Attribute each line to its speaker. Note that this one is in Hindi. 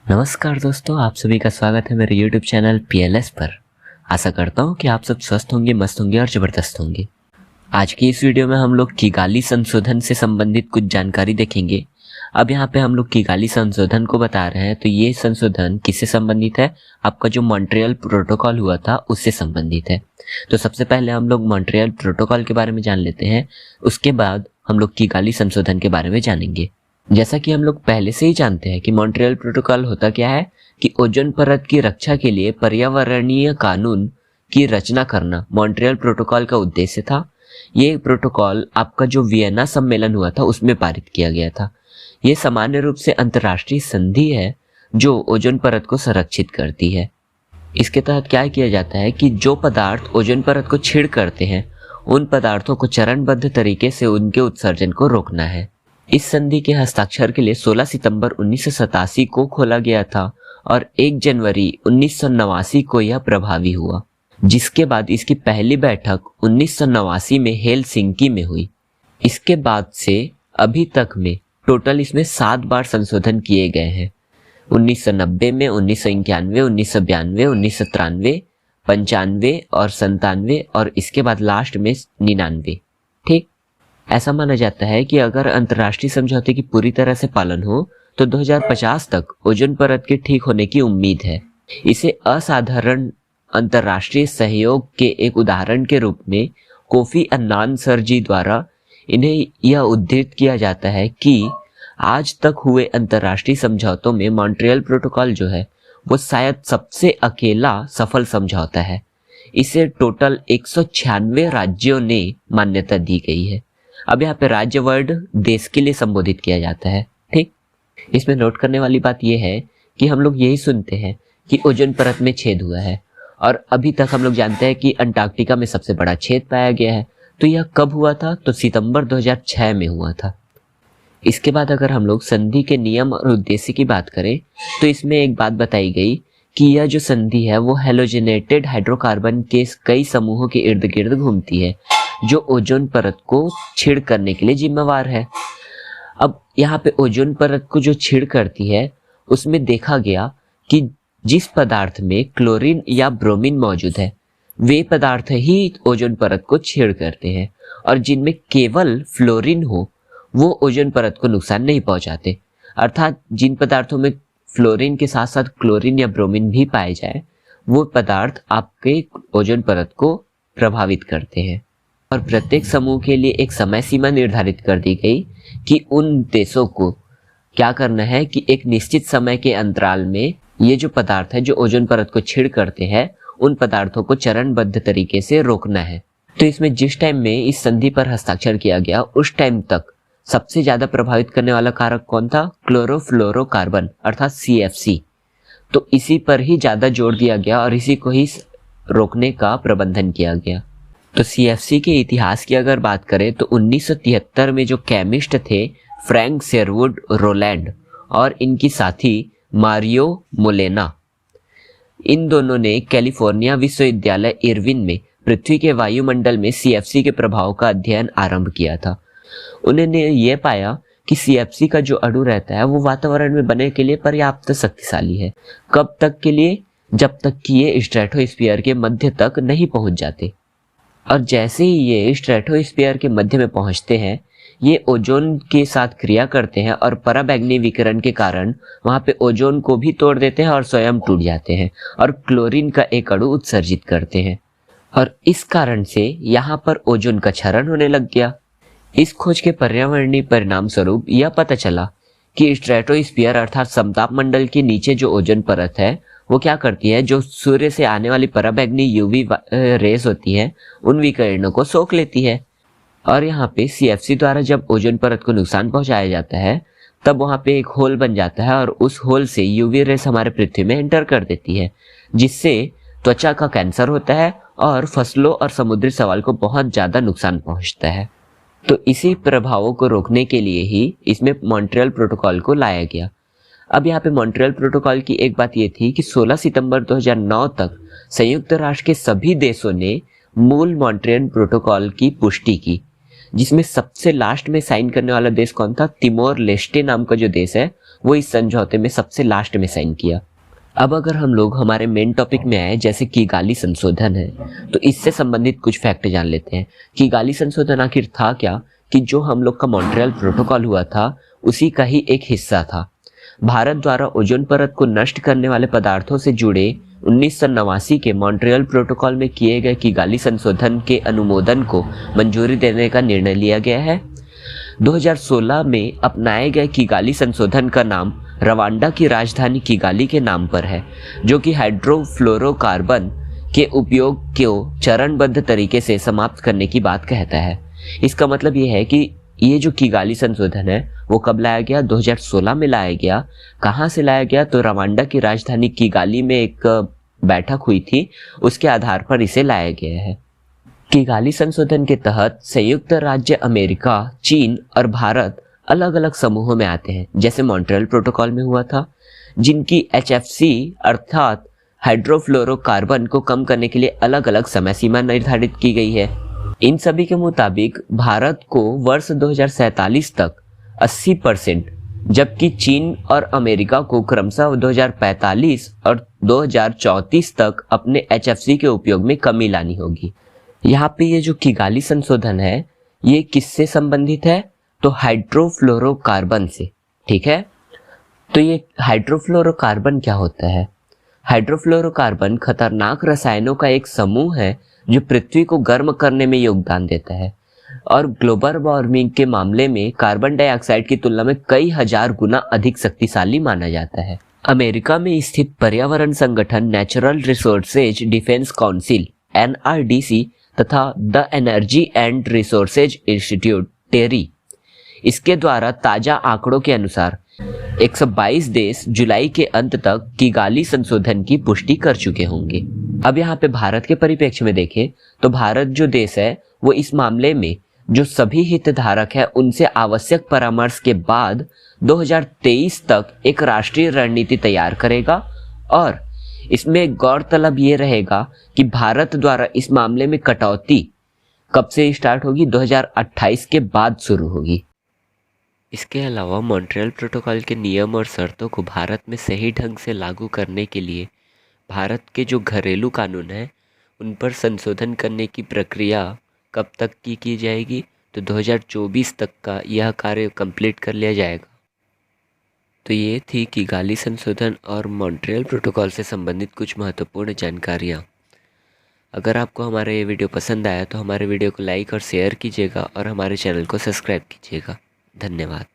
Speaker 1: नमस्कार दोस्तों, आप सभी का स्वागत है मेरे YouTube चैनल PLS पर। आशा करता हूँ कि आप सब स्वस्थ होंगे, मस्त होंगे और ज़बरदस्त होंगे। आज की इस वीडियो में हम लोग किगाली संशोधन से संबंधित कुछ जानकारी देखेंगे। अब यहाँ पे हम लोग किगाली संशोधन को बता रहे हैं, तो ये संशोधन किससे संबंधित है? आपका जो मॉन्ट्रियल प्रोटोकॉल हुआ था उससे संबंधित है। तो सबसे पहले हम लोग मॉन्ट्रियल प्रोटोकॉल के बारे में जान लेते हैं, उसके बाद हम लोग किगाली संशोधन के बारे में जानेंगे। जैसा कि हम लोग पहले से ही जानते हैं कि मॉन्ट्रियल प्रोटोकॉल होता क्या है कि ओजोन परत की रक्षा के लिए पर्यावरणीय कानून की रचना करना मॉन्ट्रियल प्रोटोकॉल का उद्देश्य था। ये प्रोटोकॉल आपका जो वियना सम्मेलन हुआ था उसमें पारित किया गया था। ये सामान्य रूप से अंतर्राष्ट्रीय संधि है जो ओजोन परत को संरक्षित करती है। इसके तहत क्या किया जाता है कि जो पदार्थ ओजोन परत को छेड़ करते हैं उन पदार्थों को चरणबद्ध तरीके से उनके उत्सर्जन को रोकना है। इस संधि के हस्ताक्षर के लिए 16 सितंबर 1987 को खोला गया था और 1 जनवरी 1989 को यह प्रभावी हुआ, जिसके बाद इसकी पहली बैठक 1989 में हेलसिंकी में हुई। इसके बाद से अभी तक में टोटल इसमें 7 बार संशोधन किए गए हैं। 1990 में, 1991, 1992, 1993, 95 और 97 और इसके बाद लास्ट में 99। ठीक, ऐसा माना जाता है कि अगर अंतर्राष्ट्रीय समझौते की पूरी तरह से पालन हो तो 2050 तक ओजोन परत के ठीक होने की उम्मीद है। इसे असाधारण अंतर्राष्ट्रीय सहयोग के एक उदाहरण के रूप में कोफी अन्नान सर जी द्वारा इन्हें यह उद्धृत किया जाता है कि आज तक हुए अंतर्राष्ट्रीय समझौतों में मॉन्ट्रियल प्रोटोकॉल जो है वो शायद सबसे अकेला सफल समझौता है। इसे टोटल 196 राज्यों ने मान्यता दी गई है। अब यहाँ पे राज्य वर्ड देश के लिए संबोधित किया जाता है। ठीक, इसमें नोट करने वाली बात यह है कि हम लोग यही सुनते हैं कि ओजोन परत में छेद हुआ है और अभी तक हम लोग जानते हैं कि अंटार्कटिका में सबसे बड़ा छेद पाया गया है। तो यह कब हुआ था? तो सितंबर 2006 में हुआ था। इसके बाद अगर हम लोग संधि के नियम और उद्देश्य की बात करें तो इसमें एक बात बताई गई कि यह जो संधि है वो हेलोजेनेटेड हाइड्रोकार्बन के कई समूहों के इर्द गिर्द घूमती है जो ओजोन परत को छेड़ करने के लिए जिम्मेवार है। अब यहाँ पे ओजोन परत को जो छेड़ करती है उसमें देखा गया कि जिस पदार्थ में क्लोरीन या ब्रोमीन मौजूद है वे पदार्थ ही ओजोन परत को छेड़ करते हैं और जिनमें केवल फ्लोरीन हो वो ओजोन परत को नुकसान नहीं पहुंचाते। अर्थात जिन पदार्थों में फ्लोरीन के साथ साथ क्लोरीन या ब्रोमीन भी पाए जाए वो पदार्थ आपके ओजोन परत को प्रभावित करते हैं। और प्रत्येक समूह के लिए एक समय सीमा निर्धारित कर दी गई कि उन देशों को क्या करना है कि एक निश्चित समय के अंतराल में ये जो पदार्थ है जो ओजोन परत को छेड़ करते हैं उन पदार्थों को चरणबद्ध तरीके से रोकना है। तो इसमें जिस टाइम में इस संधि पर हस्ताक्षर किया गया उस टाइम तक सबसे ज्यादा प्रभावित करने वाला कारक कौन था? क्लोरोफ्लोरोकार्बन अर्थात CFC। तो इसी पर ही ज्यादा जोर दिया गया और इसी को ही रोकने का प्रबंधन किया गया। तो CFC के इतिहास की अगर बात करें तो 1973 में जो केमिस्ट थे फ्रैंक शेरवुड रोलैंड और इनकी साथी मारियो मोलेना, इन दोनों ने कैलिफोर्निया विश्वविद्यालय इरविन में पृथ्वी के वायुमंडल में CFC के प्रभाव का अध्ययन आरंभ किया था। उन्होंने ये पाया कि CFC का जो अणु रहता है वो वातावरण में बनने के लिए पर्याप्त शक्तिशाली है। कब तक के लिए? जब तक कि ये स्ट्रेटोस्फीयर के मध्य तक नहीं पहुंच जाते। और जैसे ही ये स्ट्रेटोस्फीयर के मध्य में पहुंचते हैं ये ओजोन के साथ क्रिया करते हैं और पराबैंगनी विकिरण के कारण वहां पे ओजोन को भी तोड़ देते हैं और स्वयं टूट जाते हैं और क्लोरीन का एक अणु उत्सर्जित करते हैं और इस कारण से यहाँ पर ओजोन का क्षरण होने लग गया। इस खोज के पर्यावरणीय परिणाम स्वरूप यह पता चला कि स्ट्रेटोस्फीयर अर्थात समताप मंडल के नीचे जो ओजोन परत है वो क्या करती है, जो सूर्य से आने वाली पराबैंगनी यूवी रेस होती है उन विकिरणों को सोख लेती है और यहाँ पे CFC द्वारा जब ओजोन परत को नुकसान पहुंचाया जाता है तब वहाँ पे एक होल बन जाता है और उस होल से यूवी रेस हमारे पृथ्वी में एंटर कर देती है जिससे त्वचा का कैंसर होता है और फसलों और समुद्री शैवाल को बहुत ज्यादा नुकसान पहुंचता है। तो इसी प्रभावों को रोकने के लिए ही इसमें मॉन्ट्रियल प्रोटोकॉल को लाया गया। अब यहाँ पे मॉन्ट्रियल प्रोटोकॉल की एक बात ये थी कि 16 सितंबर 2009 तक संयुक्त राष्ट्र के सभी देशों ने मूल मॉन्ट्रियल प्रोटोकॉल की पुष्टि की, जिसमें सबसे लास्ट में साइन करने वाला देश कौन था? तिमोर लेस्टे नाम का जो देश है वो इस समझौते में सबसे लास्ट में साइन किया। अब अगर हम लोग हमारे मेन टॉपिक में आए, जैसे किगाली संशोधन है, तो इससे संबंधित कुछ फैक्ट जान लेते हैं। किगाली संशोधन आखिर था क्या, कि जो हम लोग का मॉन्ट्रियल प्रोटोकॉल हुआ था उसी का ही एक हिस्सा था। भारत द्वारा ओजोन परत को नष्ट करने वाले पदार्थों से जुड़े 1989 के मॉन्ट्रियल प्रोटोकॉल में किए गए किगाली संशोधन के अनुमोदन को मंजूरी देने का निर्णय लिया गया है। 2016 में अपनाए गए किगाली संशोधन का नाम रवांडा की राजधानी किगाली के नाम पर है, जो कि हाइड्रोफ्लोरोकार्बन के उपयोग को चरणबद्ध तरीके से समाप्त करने की बात कहता है। इसका मतलब ये है कि ये जो किगाली संशोधन है वो कब लाया गया, 2016 में लाया गया। कहाँ से लाया गया, तो रवांडा की राजधानी किगाली में एक बैठक हुई थी, उसके आधार पर इसे लाया गया है। किगाली संशोधन के तहत संयुक्त राज्य अमेरिका, चीन और भारत अलग अलग समूहों में आते हैं, जैसे मॉन्ट्रियल प्रोटोकॉल में हुआ था, जिनकी HFC अर्थात हाइड्रोफ्लोरोकार्बन को कम करने के लिए अलग अलग समय सीमा निर्धारित की गई है। इन सभी के मुताबिक भारत को वर्ष 2047 तक 80%, जबकि चीन और अमेरिका को क्रमशः 2045 और 2034 तक अपने HFC के उपयोग में कमी लानी होगी। यहाँ पे ये जो किगाली संशोधन है ये किससे संबंधित है, तो हाइड्रोफ्लोरोकार्बन से। ठीक है, तो ये हाइड्रोफ्लोरोकार्बन क्या होता है? हाइड्रोफ्लोरोकार्बन खतरनाक रसायनों का एक समूह है जो पृथ्वी को गर्म करने में योगदान देता है और ग्लोबल वार्मिंग के मामले में कार्बन डाइऑक्साइड की तुलना में कई हजार गुना अधिक शक्तिशाली माना जाता है। अमेरिका में स्थित पर्यावरण संगठन natural resources defence council NRDC तथा the energy and resources institute TERI, इसके द्वारा ताजा आंकड़ों के अनुसार 122 देश जुलाई के अंत तक किगाली संशोधन की पुष्टि कर चुके होंगे। अब यहाँ पे भारत के परिप्रेक्ष्य में देखें तो भारत जो देश है वो इस मामले में जो सभी हितधारक है उनसे आवश्यक परामर्श के बाद 2023 तक एक राष्ट्रीय रणनीति तैयार करेगा और इसमें गौरतलब ये रहेगा कि भारत द्वारा इस मामले में कटौती कब से स्टार्ट होगी, 2028 के बाद शुरू होगी। इसके अलावा मॉन्ट्रियल प्रोटोकॉल के नियम और शर्तों को भारत में सही ढंग से लागू करने के लिए भारत के जो घरेलू कानून हैं उन पर संशोधन करने की प्रक्रिया कब तक की जाएगी, तो 2024 तक का यह कार्य कंप्लीट कर लिया जाएगा। तो ये थी किगाली संशोधन और मॉन्ट्रियल प्रोटोकॉल से संबंधित कुछ महत्वपूर्ण जानकारियाँ। अगर आपको हमारा ये वीडियो पसंद आया तो हमारे वीडियो को लाइक और शेयर कीजिएगा और हमारे चैनल को सब्सक्राइब कीजिएगा। धन्यवाद।